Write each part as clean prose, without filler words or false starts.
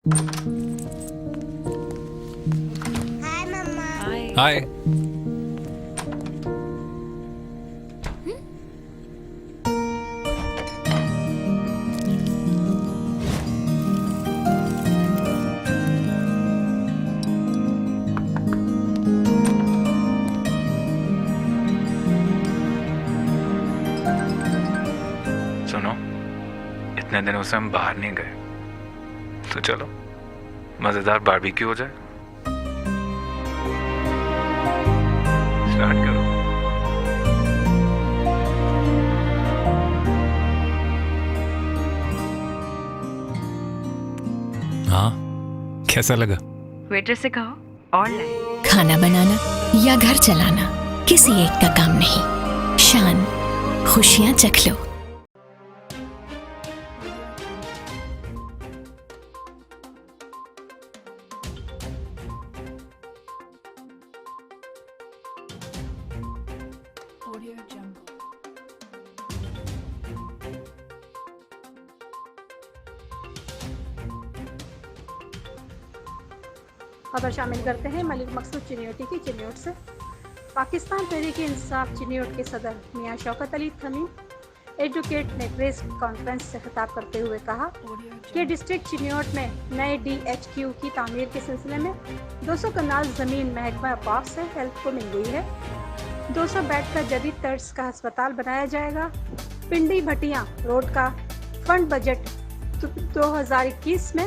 हाय मम्मा। हाय। सुनो, इतने दिनों से हम बाहर नहीं गए, तो चलो मजेदार बारबेक्यू हो जाए। स्टार्ट करो। हाँ, कैसा लगा? वेटर से कहो और लाए। खाना बनाना या घर चलाना किसी एक का काम नहीं, शान खुशियां चख लो। खबर शामिल करते हैं मलिक मकसूद चिन्योटी की चिन्योट से। पाकिस्तान तहरीक-ए-इंसाफ चिन्योट के सदर मियां शौकत अली तमीम एडवोकेट ने प्रेस कॉन्फ्रेंस से खिताब करते हुए कहा कि डिस्ट्रिक्ट चिन्योट में नए DHQ की तामीर के सिलसिले में 200 कनाल ज़मीन महकमा पाक से हेल्थ को मिल गई है। 200 बेड का जदीद तर्ज का अस्पताल बनाया जाएगा। पिंडी भटियां रोड का फंड बजट 2021 में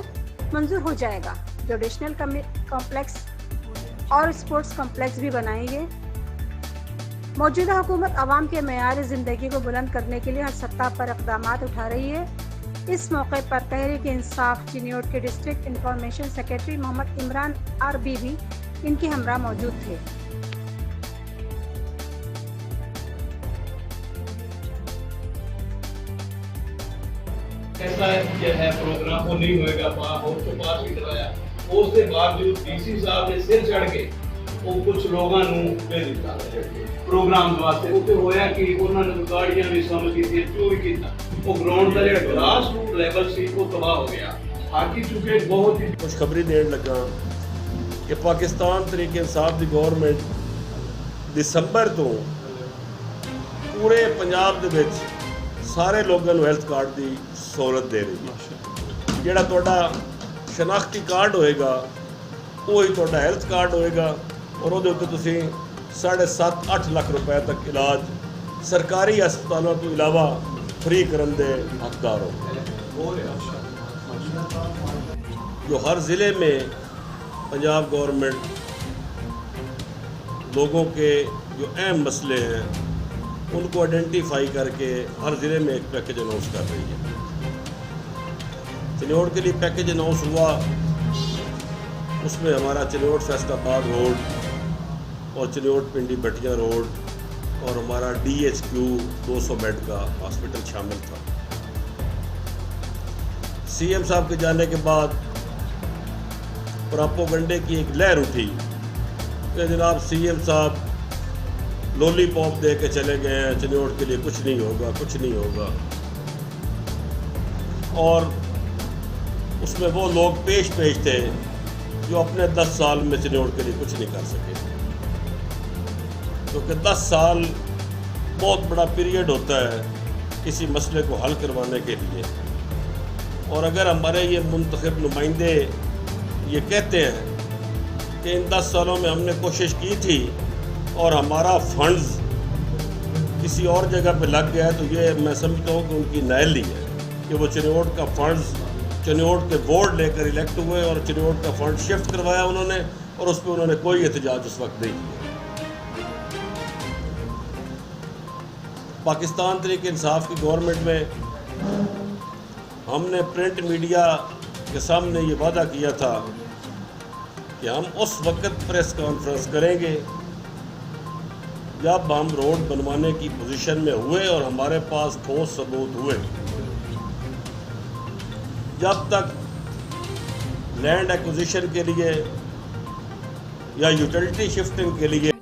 मंजूर हो जाएगा। जुडिशनल कॉम्प्लेक्स और स्पोर्ट्स कॉम्प्लेक्स भी बनाएंगे। मौजूदा हुकूमत आवाम के मेयार ज़िंदगी को बुलंद करने के लिए हर सतह पर इक़दामात उठा रही है। इस मौके पर तहरीक-ए-इंसाफ चिन्योट के district information secretary Mohammad Imran आरबी भी इनके हमरा मौजूद थे। ऐसा है प्रोग्राम वो नहीं होएगा, होश तो पास भी करवाया। ਉਸ ਦੇ ਬਾਵਜੂਦ ਡੀਸੀ ਸਾਹਿਬ ਨੇ ਸਿਰ ਚੜ ਕੇ ਉਹ ਕੁਝ ਲੋਕਾਂ ਨੂੰ ਭੇਜ ਦਿੱਤਾ ਪ੍ਰੋਗਰਾਮ ਵਾਸਤੇ। ਉੱਥੇ ਹੋਇਆ ਕਿ ਉਹਨਾਂ ਨੇ ਗਾੜੀਆਂ ਵੀ ਸਮਝ ਕੀਤੀ, ਜੋ ਵੀ ਕੀਤਾ, ਉਹ ਗਰਾਊਂਡ ਦਾ ਜਿਹੜਾ ਗ੍ਰਾਸ ਰੂਟ ਲੈਵਲ ਸੀ ਉਹ ਤਬਾਹ ਹੋ ਗਿਆ। ਹਾਕੀ ਚੁੱਕੇ ਬਹੁਤ ਹੀ ਖੁਸ਼ਖਬਰੀ ਦੇਣ ਲੱਗਾ ਕਿ ਪਾਕਿਸਤਾਨ ਤਰੀਕੇ ਇਨਸਾਫ ਦੀ ਗਵਰਨਮੈਂਟ ਦਸੰਬਰ ਤੋਂ ਪੂਰੇ ਪੰਜਾਬ ਦੇ ਵਿੱਚ ਸਾਰੇ ਲੋਕਾਂ ਨੂੰ ਹੈਲਥ ਕਾਰਡ ਦੀ ਸਹੂਲਤ ਦੇ ਰਹੀ ਹੈ। ਜਿਹੜਾ ਤੁਹਾਡਾ शनाख्ती कार्ड होएगा वही ਤੁਹਾਡਾ ਹੈਲਥ ਕਾਰਡ ਹੋਏਗਾ ਔਰ ਉਹਦੇ ਉੱਤੇ ਤੁਸੀਂ 7.5-8 ਲੱਖ ਰੁਪਏ ਤੱਕ ਇਲਾਜ ਸਰਕਾਰੀ ਹਸਪਤਾਲਾਂ ਤੋਂ ਇਲਾਵਾ फ्री ਕਰਨ ਦੇ हकदार हो। जो हर ज़िले में पंजाब गवर्नमेंट लोगों के जो अहम मसले हैं उनको आइडेंटिफाई करके हर ज़िले में एक पैकेज अनाउंस कर रही है। चिन्योट के लिए पैकेज अनाउंस हुआ, उसमें हमारा चिन्योट फैसलाबाद रोड और चिन्योट पिंडी भटिया रोड और हमारा DHQ 200 बेड का हॉस्पिटल शामिल था। CM साहब के जाने के बाद प्रोपेगेंडे की एक लहर उठी कि जनाब CM साहब लॉलीपॉप दे के चले गए हैं, चिन्योट के लिए कुछ नहीं होगा, कुछ नहीं होगा। और उसमें वो लोग पेश थे जो अपने 10 साल में चिन्योट के लिए कुछ नहीं कर सके, क्योंकि 10 साल बहुत बड़ा पीरियड होता है किसी मसले को हल करवाने के लिए। और अगर हमारे ये मुंतखब नुमाइंदे ये कहते हैं कि इन 10 सालों में हमने कोशिश की थी और हमारा फंड्स किसी और जगह पे लग गया है, तो ये मैं समझता हूँ कि उनकी नाअहली है कि वो चिन्योट का फंड्स चिन्योट के बोर्ड लेकर इलेक्ट हुए और चिन्योट का फंड शिफ्ट करवाया उन्होंने, और उस पर उन्होंने कोई एहतजाज उस वक्त नहीं किया। पाकिस्तान तहरीक इंसाफ की गवर्नमेंट में हमने प्रिंट मीडिया के सामने ये वादा किया था कि हम उस वक्त प्रेस कॉन्फ्रेंस करेंगे जब हम रोड बनवाने की पोजीशन में हुए और हमारे पास ठोस सबूत हुए। जब तक लैंड एक्विजिशन के लिए या यूटिलिटी शिफ्टिंग के लिए